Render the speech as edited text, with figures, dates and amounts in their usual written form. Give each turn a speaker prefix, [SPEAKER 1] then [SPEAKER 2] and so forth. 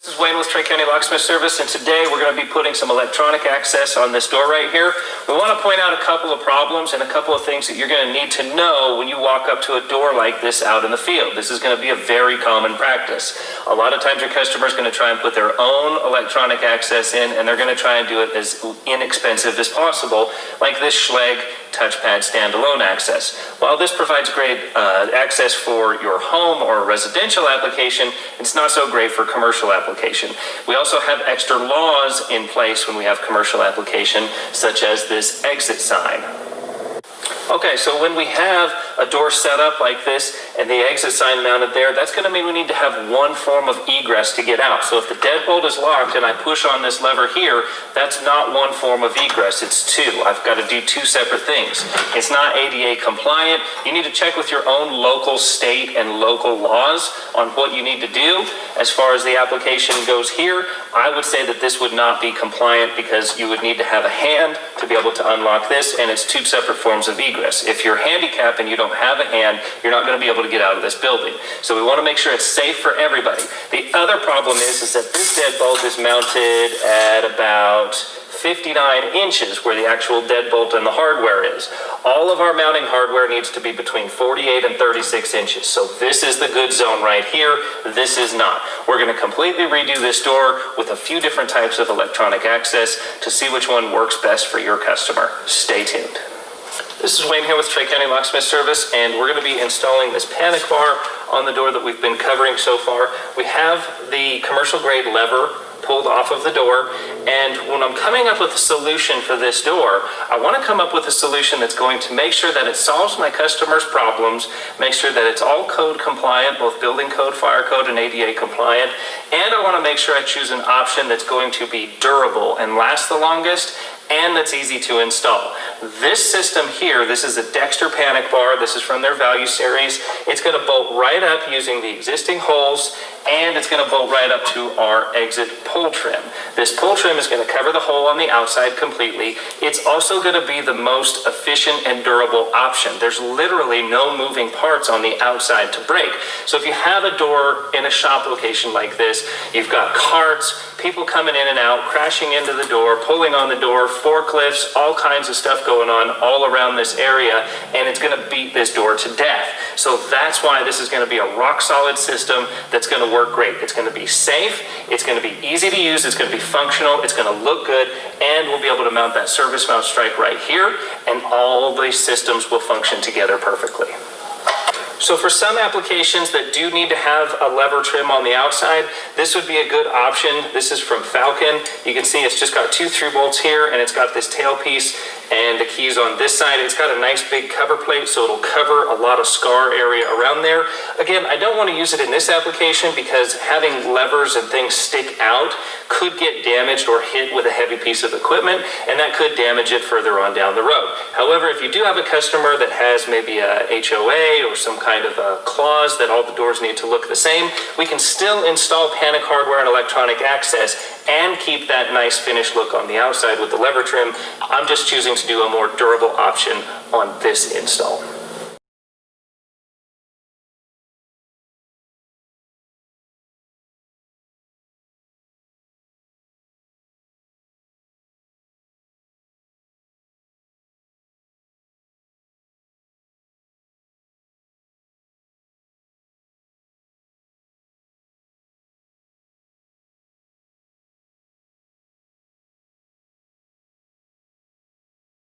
[SPEAKER 1] This is Wayne with Tri-County Locksmith Service, and today we're going to be putting some electronic access on this door right here. We want to point out a couple of problems and a couple of things that you're going to need to know when you walk up to a door like this out in the field. This is going to be a very common practice. A lot of times your customer is going to try and put their own electronic access in, and they're going to try and do it as inexpensive as possible, like this Schlage touchpad standalone access. While this provides great access for your home or residential application, it's not so great for commercial application. We also have extra laws in place when we have commercial application, such as this exit sign. Okay, so when we have a door set up like this and the exit sign mounted there, that's going to mean we need to have one form of egress to get out. So if the deadbolt is locked and I push on this lever here, that's not one form of egress, it's two. I've got to do two separate things. It's not ADA compliant. You need to check with your own local state and local laws on what you need to do. As far as the application goes here, I would say that this would not be compliant because you would need to have a hand to be able to unlock this, and it's two separate forms of egress. If you're handicapped and you don't have a hand, you're not going to be able to get out of this building. So we want to make sure it's safe for everybody. The other problem is that this deadbolt is mounted at about 59 inches where the actual deadbolt and the hardware is. All of our mounting hardware needs to be between 48 and 36 inches. So this is the good zone right here. This is not. We're going to completely redo this door with a few different types of electronic access to see which one works best for your customer. Stay tuned. This is Wayne here with Tri-County Locksmith Service, and we're going to be installing this panic bar on the door that we've been covering so far. We have the commercial grade lever pulled off of the door, and when I'm coming up with a solution for this door, I want to come up with a solution that's going to make sure that it solves my customer's problems, make sure that it's all code compliant, both building code, fire code, and ADA compliant, and I want to make sure I choose an option that's going to be durable and last the longest, and that's easy to install. This system here, this is a Dexter panic bar. This is from their value series. It's going to bolt right up using the existing holes, and it's going to bolt right up to our exit pull trim. This pull trim is going to cover the hole on the outside completely. It's also going to be the most efficient and durable option. There's literally no moving parts on the outside to break. So if you have a door in a shop location like this, you've got carts, people coming in and out, crashing into the door, pulling on the door, forklifts, all kinds of stuff going on all around this area, and it's going to beat this door to death. So that's why this is going to be a rock solid system that's going to work great. It's going to be safe, it's going to be easy to use, it's going to be functional, it's going to look good, and we'll be able to mount that service mount strike right here, and all these systems will function together perfectly. So for some applications that do need to have a lever trim on the outside, this would be a good option. This is from Falcon. You can see it's just got two through bolts here, and it's got this tail piece and the keys on this side. It's got a nice big cover plate, so it'll cover a lot of scar area around there. Again, I don't want to use it in this application because having levers and things stick out could get damaged or hit with a heavy piece of equipment, and that could damage it further on down the road. However, if you do have a customer that has maybe a HOA or some kind of a clause that all the doors need to look the same, we can still install panic hardware and electronic access and keep that nice finished look on the outside with the lever trim. I'm just choosing to do a more durable option on this install.